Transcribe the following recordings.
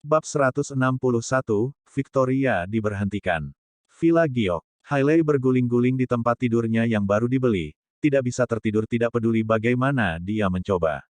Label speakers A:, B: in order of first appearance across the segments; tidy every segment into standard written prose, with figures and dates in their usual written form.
A: Bab 161, Victoria diberhentikan. Villa Giok. Hailey berguling-guling di tempat tidurnya yang baru dibeli, tidak bisa tertidur tidak peduli bagaimana dia mencoba.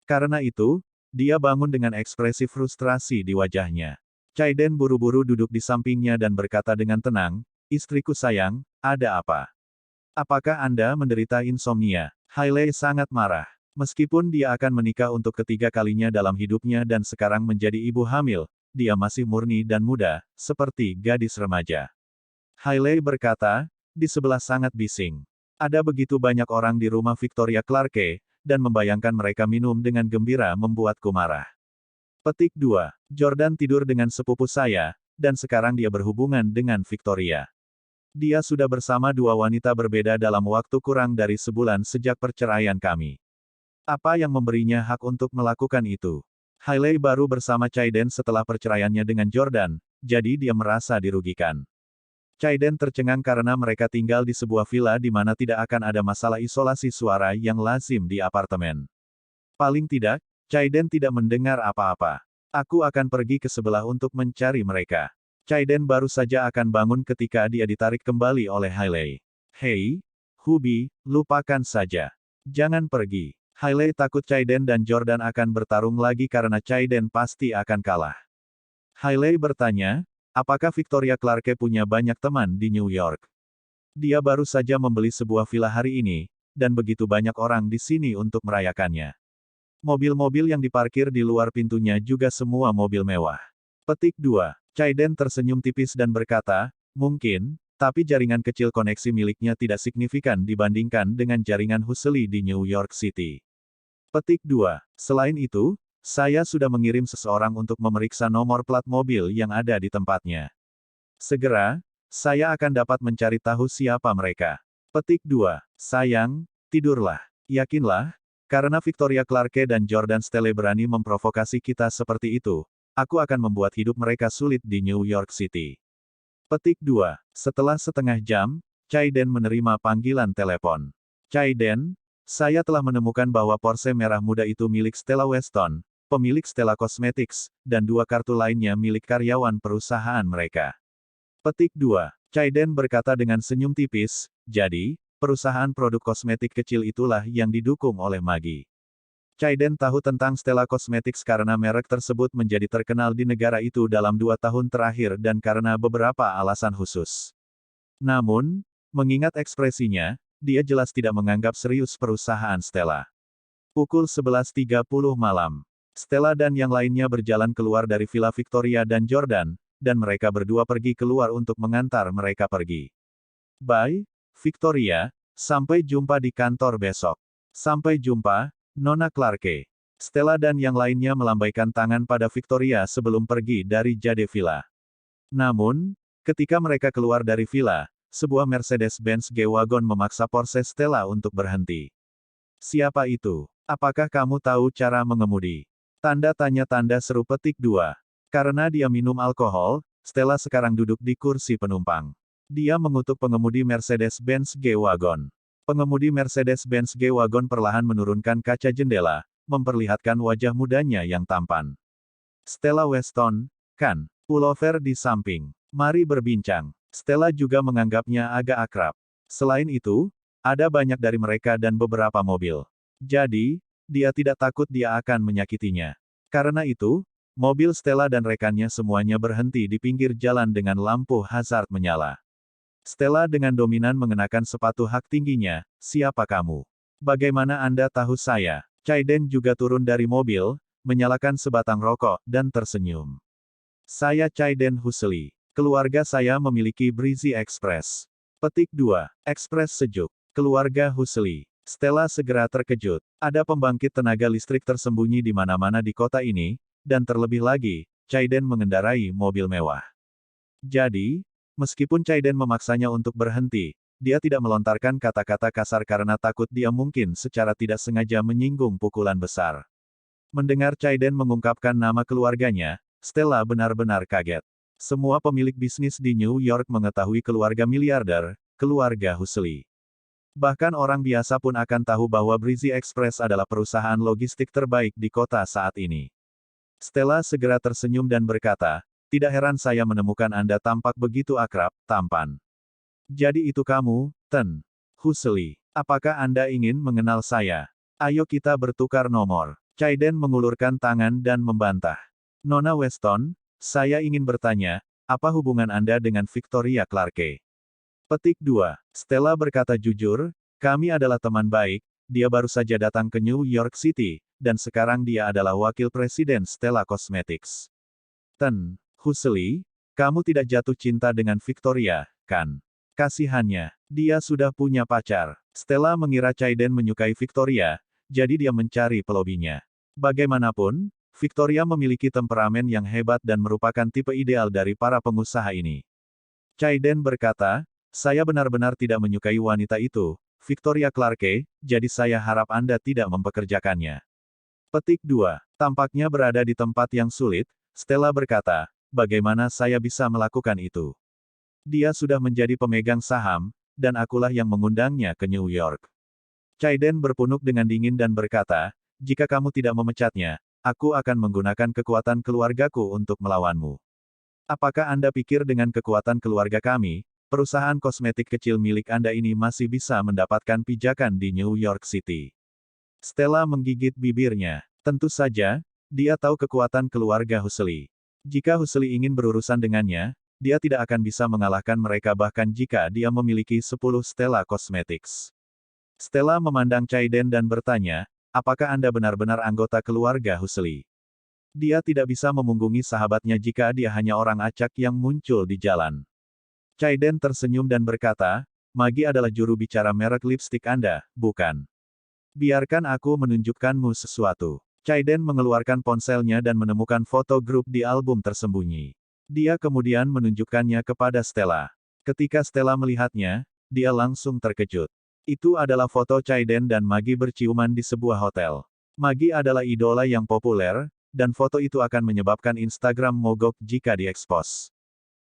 A: Karena itu, dia bangun dengan ekspresi frustrasi di wajahnya. Chaiden buru-buru duduk di sampingnya dan berkata dengan tenang, "Istriku sayang, ada apa? Apakah Anda menderita insomnia?" Hailey sangat marah. Meskipun dia akan menikah untuk ketiga kalinya dalam hidupnya dan sekarang menjadi ibu hamil, dia masih murni dan muda, seperti gadis remaja. Hailey berkata, di sebelah sangat bising. Ada begitu banyak orang di rumah Victoria Clarke, dan membayangkan mereka minum dengan gembira membuatku marah. Petik 2. Jordan tidur dengan sepupu saya, dan sekarang dia berhubungan dengan Victoria. Dia sudah bersama dua wanita berbeda dalam waktu kurang dari sebulan sejak perceraian kami. Apa yang memberinya hak untuk melakukan itu? Hailey baru bersama Chaiden setelah perceraiannya dengan Jordan, jadi dia merasa dirugikan. Chaiden tercengang karena mereka tinggal di sebuah villa di mana tidak akan ada masalah isolasi suara yang lazim di apartemen. Paling tidak, Chaiden tidak mendengar apa-apa. Aku akan pergi ke sebelah untuk mencari mereka. Chaiden baru saja akan bangun ketika dia ditarik kembali oleh Hailey. Hei, Hubi, lupakan saja. Jangan pergi. Hailey takut Chaiden dan Jordan akan bertarung lagi karena Chaiden pasti akan kalah. Hailey bertanya, apakah Victoria Clarke punya banyak teman di New York? Dia baru saja membeli sebuah villa hari ini, dan begitu banyak orang di sini untuk merayakannya. Mobil-mobil yang diparkir di luar pintunya juga semua mobil mewah. Petik 2. Chaiden tersenyum tipis dan berkata, mungkin, tapi jaringan kecil koneksi miliknya tidak signifikan dibandingkan dengan jaringan Hustley di New York City. Petik 2. Selain itu, saya sudah mengirim seseorang untuk memeriksa nomor plat mobil yang ada di tempatnya. Segera, saya akan dapat mencari tahu siapa mereka. Petik 2. Sayang, tidurlah. Yakinlah, karena Victoria Clarke dan Jordan Stelle berani memprovokasi kita seperti itu, aku akan membuat hidup mereka sulit di New York City. Petik 2. Setelah setengah jam, Chaiden menerima panggilan telepon. Chaiden, saya telah menemukan bahwa Porsche merah muda itu milik Stella Weston, pemilik Stella Cosmetics, dan dua kartu lainnya milik karyawan perusahaan mereka. Petik 2. Chaiden berkata dengan senyum tipis, jadi, perusahaan produk kosmetik kecil itulah yang didukung oleh Maggie. Chaiden tahu tentang Stella Cosmetics karena merek tersebut menjadi terkenal di negara itu dalam 2 tahun terakhir dan karena beberapa alasan khusus. Namun, mengingat ekspresinya, dia jelas tidak menganggap serius perusahaan Stella. Pukul 11.30 malam. Stella dan yang lainnya berjalan keluar dari Villa Victoria dan Jordan, dan mereka berdua pergi keluar untuk mengantar mereka pergi. Bye, Victoria, sampai jumpa di kantor besok. Sampai jumpa, Nona Clarke. Stella dan yang lainnya melambaikan tangan pada Victoria sebelum pergi dari Jade Villa. Namun, ketika mereka keluar dari villa, sebuah Mercedes-Benz G-Wagon memaksa Porsche Stella untuk berhenti. Siapa itu? Apakah kamu tahu cara mengemudi? Tanda tanya tanda seru petik 2. Karena dia minum alkohol, Stella sekarang duduk di kursi penumpang. Dia mengutuk pengemudi Mercedes-Benz G-Wagon. Pengemudi Mercedes-Benz G-Wagon perlahan menurunkan kaca jendela, memperlihatkan wajah mudanya yang tampan. Stella Weston, kan? Pullover di samping. Mari berbincang. Stella juga menganggapnya agak akrab. Selain itu, ada banyak dari mereka dan beberapa mobil. Jadi, dia tidak takut dia akan menyakitinya. Karena itu, mobil Stella dan rekannya semuanya berhenti di pinggir jalan dengan lampu hazard menyala. Stella dengan dominan mengenakan sepatu hak tingginya, siapa kamu? Bagaimana Anda tahu saya? Chaiden juga turun dari mobil, menyalakan sebatang rokok, dan tersenyum. Saya Chaiden Hustley. Keluarga saya memiliki Breezy Express. Petik 2. Express sejuk. Keluarga Hustley. Stella segera terkejut. Ada pembangkit tenaga listrik tersembunyi di mana-mana di kota ini, dan terlebih lagi, Chaiden mengendarai mobil mewah. Jadi, meskipun Chaiden memaksanya untuk berhenti, dia tidak melontarkan kata-kata kasar karena takut dia mungkin secara tidak sengaja menyinggung pukulan besar. Mendengar Chaiden mengungkapkan nama keluarganya, Stella benar-benar kaget. Semua pemilik bisnis di New York mengetahui keluarga miliarder, keluarga Hustley. Bahkan orang biasa pun akan tahu bahwa Breezy Express adalah perusahaan logistik terbaik di kota saat ini. Stella segera tersenyum dan berkata, tidak heran saya menemukan Anda tampak begitu akrab, tampan. Jadi itu kamu, Ten Husli. Apakah Anda ingin mengenal saya? Ayo kita bertukar nomor. Caiden mengulurkan tangan dan membantah. Nona Weston, saya ingin bertanya, apa hubungan Anda dengan Victoria Clarke? Petik 2. Stella berkata jujur, kami adalah teman baik, dia baru saja datang ke New York City, dan sekarang dia adalah wakil presiden Stella Cosmetics. Ten Husli, kamu tidak jatuh cinta dengan Victoria, kan? Kasihannya, dia sudah punya pacar. Stella mengira Caiden menyukai Victoria, jadi dia mencari pelobinya. Bagaimanapun, Victoria memiliki temperamen yang hebat dan merupakan tipe ideal dari para pengusaha ini. Caiden berkata, saya benar-benar tidak menyukai wanita itu, Victoria Clarke, jadi saya harap Anda tidak mempekerjakannya. Petik 2. Tampaknya berada di tempat yang sulit, Stella berkata, bagaimana saya bisa melakukan itu? Dia sudah menjadi pemegang saham, dan akulah yang mengundangnya ke New York. Caiden berpunuk dengan dingin dan berkata, jika kamu tidak memecatnya, aku akan menggunakan kekuatan keluargaku untuk melawanmu. Apakah Anda pikir dengan kekuatan keluarga kami, perusahaan kosmetik kecil milik Anda ini masih bisa mendapatkan pijakan di New York City? Stella menggigit bibirnya. Tentu saja, dia tahu kekuatan keluarga Husli. Jika Husli ingin berurusan dengannya, dia tidak akan bisa mengalahkan mereka bahkan jika dia memiliki 10 Stella Cosmetics. Stella memandang Caiden dan bertanya, apakah Anda benar-benar anggota keluarga Husli? Dia tidak bisa memunggungi sahabatnya jika dia hanya orang acak yang muncul di jalan. Caiden tersenyum dan berkata, Maggie adalah juru bicara merek lipstik Anda, bukan? Biarkan aku menunjukkanmu sesuatu. Caiden mengeluarkan ponselnya dan menemukan foto grup di album tersembunyi. Dia kemudian menunjukkannya kepada Stella. Ketika Stella melihatnya, dia langsung terkejut. Itu adalah foto Caiden dan Maggie berciuman di sebuah hotel. Maggie adalah idola yang populer, dan foto itu akan menyebabkan Instagram mogok jika diekspos.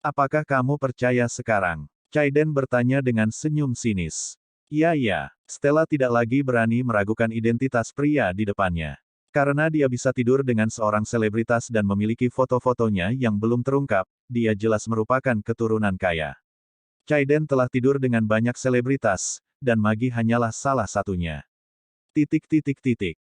A: Apakah kamu percaya sekarang? Caiden bertanya dengan senyum sinis. Iya, Stella tidak lagi berani meragukan identitas pria di depannya. Karena dia bisa tidur dengan seorang selebritas dan memiliki foto-fotonya yang belum terungkap, dia jelas merupakan keturunan kaya. Caiden telah tidur dengan banyak selebritas, dan Maggie hanyalah salah satunya.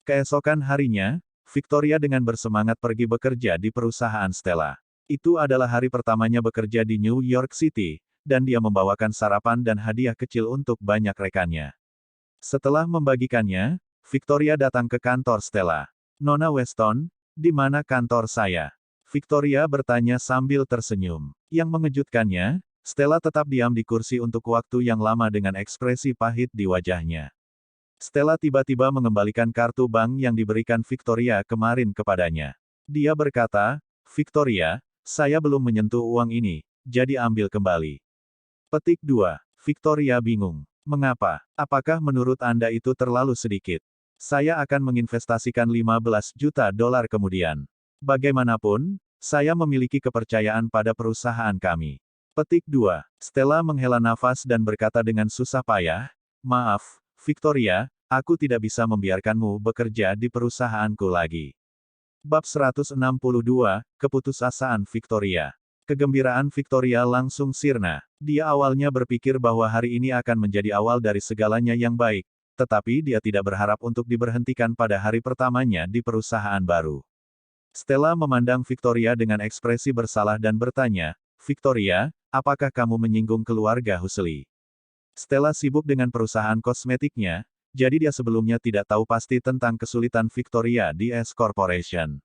A: Keesokan harinya, Victoria dengan bersemangat pergi bekerja di perusahaan Stella. Itu adalah hari pertamanya bekerja di New York City, dan dia membawakan sarapan dan hadiah kecil untuk banyak rekannya. Setelah membagikannya, Victoria datang ke kantor Stella. Nona Weston, di mana kantor saya? Victoria bertanya sambil tersenyum. Yang mengejutkannya, Stella tetap diam di kursi untuk waktu yang lama dengan ekspresi pahit di wajahnya. Stella tiba-tiba mengembalikan kartu bank yang diberikan Victoria kemarin kepadanya. Dia berkata, Victoria, saya belum menyentuh uang ini, jadi ambil kembali. Petik 2. Victoria bingung. Mengapa? Apakah menurut Anda itu terlalu sedikit? Saya akan menginvestasikan 15 juta dolar kemudian. Bagaimanapun, saya memiliki kepercayaan pada perusahaan kami. Petik 2. Stella menghela nafas dan berkata dengan susah payah, maaf, Victoria, aku tidak bisa membiarkanmu bekerja di perusahaanku lagi. Bab 162, Keputusasaan Victoria. Kegembiraan Victoria langsung sirna. Dia awalnya berpikir bahwa hari ini akan menjadi awal dari segalanya yang baik, tetapi dia tidak berharap untuk diberhentikan pada hari pertamanya di perusahaan baru. Stella memandang Victoria dengan ekspresi bersalah dan bertanya, Victoria, apakah kamu menyinggung keluarga Husli? Stella sibuk dengan perusahaan kosmetiknya, jadi dia sebelumnya tidak tahu pasti tentang kesulitan Victoria di S Corporation.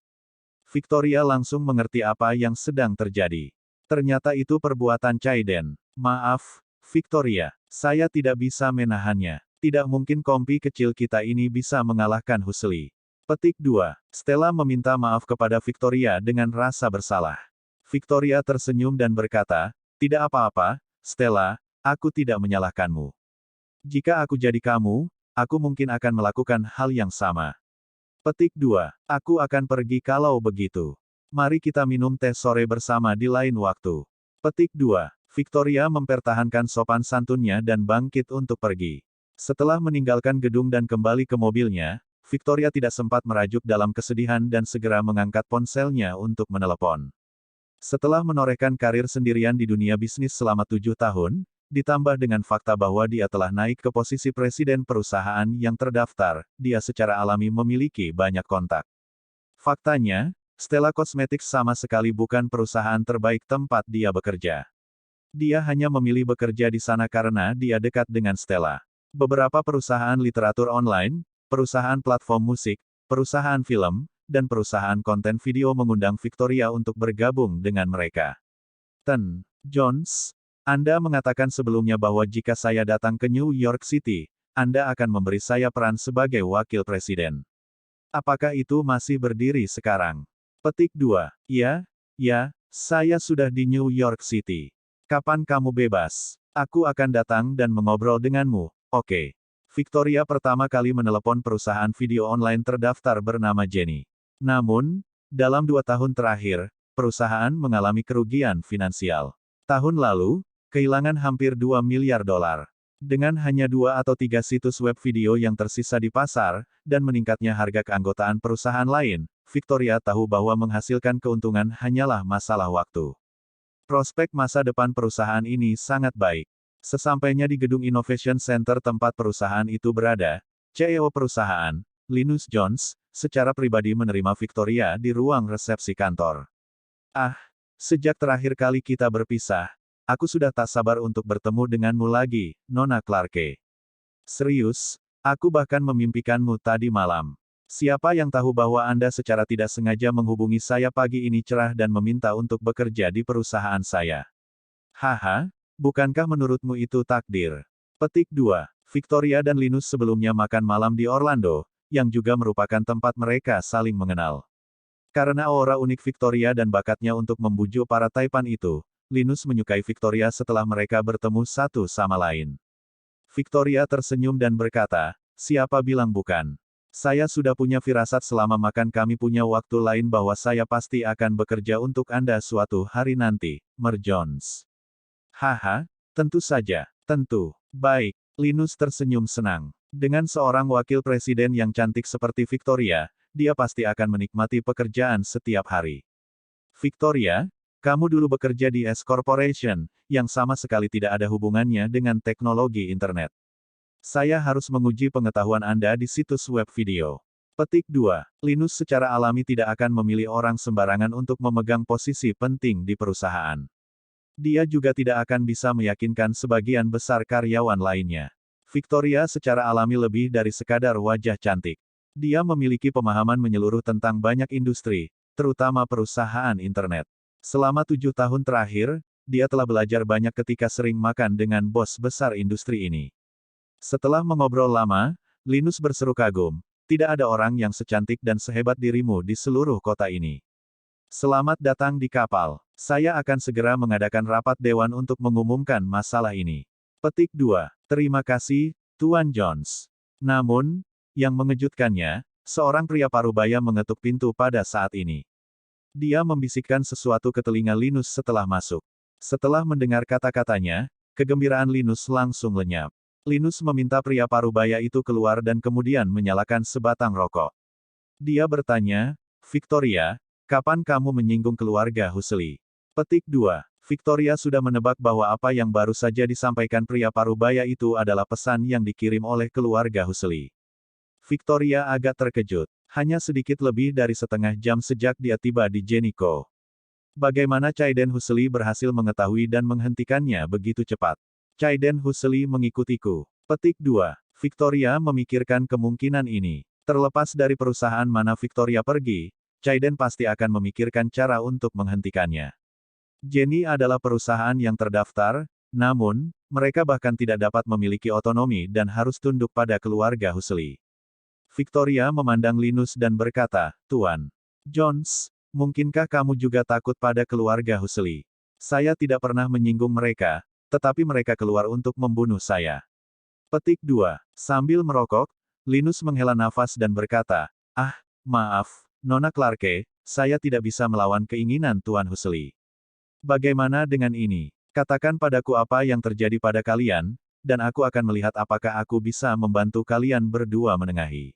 A: Victoria langsung mengerti apa yang sedang terjadi. Ternyata itu perbuatan Caiden. Maaf, Victoria, saya tidak bisa menahannya. Tidak mungkin kompi kecil kita ini bisa mengalahkan Husli. Petik 2. Stella meminta maaf kepada Victoria dengan rasa bersalah. Victoria tersenyum dan berkata, tidak apa-apa, Stella, aku tidak menyalahkanmu. Jika aku jadi kamu, aku mungkin akan melakukan hal yang sama. Petik 2. Aku akan pergi kalau begitu. Mari kita minum teh sore bersama di lain waktu. Petik 2. Victoria mempertahankan sopan santunnya dan bangkit untuk pergi. Setelah meninggalkan gedung dan kembali ke mobilnya, Victoria tidak sempat merajuk dalam kesedihan dan segera mengangkat ponselnya untuk menelepon. Setelah menorehkan karir sendirian di dunia bisnis selama 7 tahun, ditambah dengan fakta bahwa dia telah naik ke posisi presiden perusahaan yang terdaftar, dia secara alami memiliki banyak kontak. Faktanya, Stella Cosmetics sama sekali bukan perusahaan terbaik tempat dia bekerja. Dia hanya memilih bekerja di sana karena dia dekat dengan Stella. Beberapa perusahaan literatur online, perusahaan platform musik, perusahaan film, dan perusahaan konten video mengundang Victoria untuk bergabung dengan mereka. Jones, Anda mengatakan sebelumnya bahwa jika saya datang ke New York City, Anda akan memberi saya peran sebagai wakil presiden. Apakah itu masih berdiri sekarang? Petik 2. Ya, saya sudah di New York City. Kapan kamu bebas? Aku akan datang dan mengobrol denganmu, oke. Victoria pertama kali menelepon perusahaan video online terdaftar bernama Jenny. Namun, dalam 2 tahun terakhir, perusahaan mengalami kerugian finansial. Tahun lalu, kehilangan hampir $2 miliar. Dengan hanya 2 atau 3 situs web video yang tersisa di pasar, dan meningkatnya harga keanggotaan perusahaan lain, Victoria tahu bahwa menghasilkan keuntungan hanyalah masalah waktu. Prospek masa depan perusahaan ini sangat baik. Sesampainya di gedung Innovation Center tempat perusahaan itu berada, CEO perusahaan, Linus Jones, secara pribadi menerima Victoria di ruang resepsi kantor. Sejak terakhir kali kita berpisah, aku sudah tak sabar untuk bertemu denganmu lagi, Nona Clarke. Serius, aku bahkan memimpikanmu tadi malam. Siapa yang tahu bahwa Anda secara tidak sengaja menghubungi saya pagi ini cerah dan meminta untuk bekerja di perusahaan saya. Haha, bukankah menurutmu itu takdir? Petik 2. Victoria dan Linus sebelumnya makan malam di Orlando, yang juga merupakan tempat mereka saling mengenal. Karena aura unik Victoria dan bakatnya untuk membujuk para taipan itu, Linus menyukai Victoria setelah mereka bertemu satu sama lain. Victoria tersenyum dan berkata, siapa bilang bukan? Saya sudah punya firasat selama makan kami punya waktu lain bahwa saya pasti akan bekerja untuk Anda suatu hari nanti, Mer Jones. Haha, tentu saja, tentu. Baik, Linus tersenyum senang. Dengan seorang wakil presiden yang cantik seperti Victoria, dia pasti akan menikmati pekerjaan setiap hari. Victoria, kamu dulu bekerja di S Corporation, yang sama sekali tidak ada hubungannya dengan teknologi internet. Saya harus menguji pengetahuan Anda di situs web video. Petik 2. Linus secara alami tidak akan memilih orang sembarangan untuk memegang posisi penting di perusahaan. Dia juga tidak akan bisa meyakinkan sebagian besar karyawan lainnya. Victoria secara alami lebih dari sekadar wajah cantik. Dia memiliki pemahaman menyeluruh tentang banyak industri, terutama perusahaan internet. Selama 7 tahun terakhir, dia telah belajar banyak ketika sering makan dengan bos besar industri ini. Setelah mengobrol lama, Linus berseru kagum, tidak ada orang yang secantik dan sehebat dirimu di seluruh kota ini. Selamat datang di kapal. Saya akan segera mengadakan rapat dewan untuk mengumumkan masalah ini. Petik 2. Terima kasih, Tuan Jones. Namun, yang mengejutkannya, seorang pria parubaya mengetuk pintu pada saat ini. Dia membisikkan sesuatu ke telinga Linus setelah masuk. Setelah mendengar kata-katanya, kegembiraan Linus langsung lenyap. Linus meminta pria parubaya itu keluar dan kemudian menyalakan sebatang rokok. Dia bertanya, Victoria, kapan kamu menyinggung keluarga Husely? Petik 2. Victoria sudah menebak bahwa apa yang baru saja disampaikan pria parubaya itu adalah pesan yang dikirim oleh keluarga Husely. Victoria agak terkejut. Hanya sedikit lebih dari setengah jam sejak dia tiba di Jeniko. Bagaimana Chaiden Husely berhasil mengetahui dan menghentikannya begitu cepat? Chaiden Husely mengikutiku. Petik 2. Victoria memikirkan kemungkinan ini. Terlepas dari perusahaan mana Victoria pergi, Chaiden pasti akan memikirkan cara untuk menghentikannya. Jenny adalah perusahaan yang terdaftar, namun, mereka bahkan tidak dapat memiliki otonomi dan harus tunduk pada keluarga Husely. Victoria memandang Linus dan berkata, Tuan Jones, mungkinkah kamu juga takut pada keluarga Husely? Saya tidak pernah menyinggung mereka, tetapi mereka keluar untuk membunuh saya. Petik 2. Sambil merokok, Linus menghela nafas dan berkata, maaf, Nona Clarke, saya tidak bisa melawan keinginan Tuan Husely. Bagaimana dengan ini? Katakan padaku apa yang terjadi pada kalian, dan aku akan melihat apakah aku bisa membantu kalian berdua menengahi.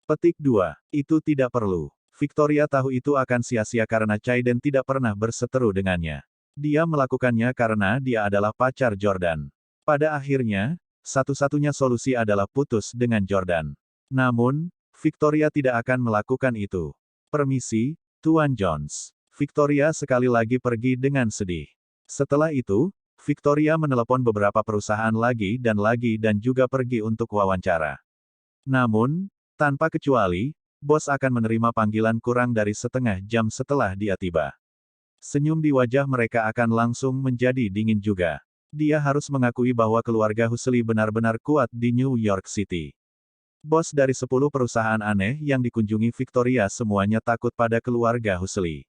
A: Petik 2. Itu tidak perlu. Victoria tahu itu akan sia-sia karena Chaiden tidak pernah berseteru dengannya. Dia melakukannya karena dia adalah pacar Jordan. Pada akhirnya, satu-satunya solusi adalah putus dengan Jordan. Namun, Victoria tidak akan melakukan itu. Permisi, Tuan Jones. Victoria sekali lagi pergi dengan sedih. Setelah itu, Victoria menelepon beberapa perusahaan lagi dan juga pergi untuk wawancara. Namun, tanpa kecuali, bos akan menerima panggilan kurang dari setengah jam setelah dia tiba. Senyum di wajah mereka akan langsung menjadi dingin juga. Dia harus mengakui bahwa keluarga Husli benar-benar kuat di New York City. Bos dari 10 perusahaan aneh yang dikunjungi Victoria semuanya takut pada keluarga Husli.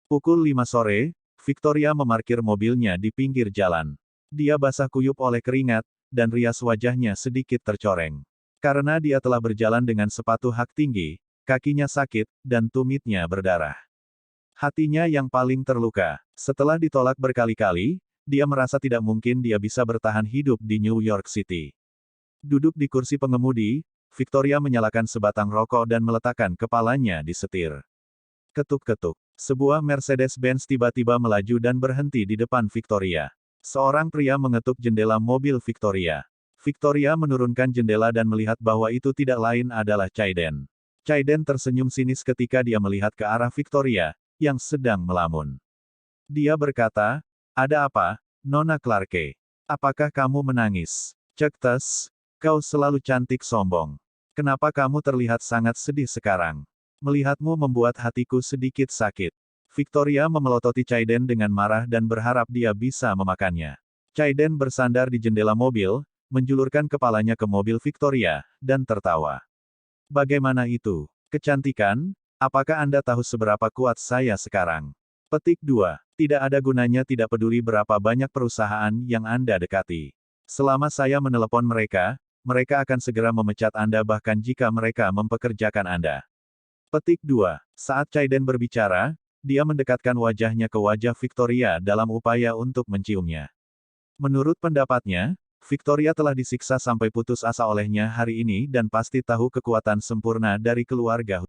A: Pukul 5 sore, Victoria memarkir mobilnya di pinggir jalan. Dia basah kuyup oleh keringat, dan rias wajahnya sedikit tercoreng. Karena dia telah berjalan dengan sepatu hak tinggi, kakinya sakit, dan tumitnya berdarah. Hatinya yang paling terluka. Setelah ditolak berkali-kali, dia merasa tidak mungkin dia bisa bertahan hidup di New York City. Duduk di kursi pengemudi, Victoria menyalakan sebatang rokok dan meletakkan kepalanya di setir. Ketuk-ketuk. Sebuah Mercedes-Benz tiba-tiba melaju dan berhenti di depan Victoria. Seorang pria mengetuk jendela mobil Victoria. Victoria menurunkan jendela dan melihat bahwa itu tidak lain adalah Chaiden. Chaiden tersenyum sinis ketika dia melihat ke arah Victoria, yang sedang melamun. Dia berkata, "Ada apa, Nona Clarke? Apakah kamu menangis? Cek tes, kau selalu cantik sombong. Kenapa kamu terlihat sangat sedih sekarang? Melihatmu membuat hatiku sedikit sakit." Victoria memelototi Chaiden dengan marah dan berharap dia bisa memakannya. Chaiden bersandar di jendela mobil, menjulurkan kepalanya ke mobil Victoria, dan tertawa. "Bagaimana itu? Kecantikan? Apakah Anda tahu seberapa kuat saya sekarang?" Petik 2. Tidak ada gunanya tidak peduli berapa banyak perusahaan yang Anda dekati. Selama saya menelepon mereka, mereka akan segera memecat Anda bahkan jika mereka mempekerjakan Anda. Petik 2. Saat Chaiden berbicara, dia mendekatkan wajahnya ke wajah Victoria dalam upaya untuk menciumnya. Menurut pendapatnya, Victoria telah disiksa sampai putus asa olehnya hari ini dan pasti tahu kekuatan sempurna dari keluarga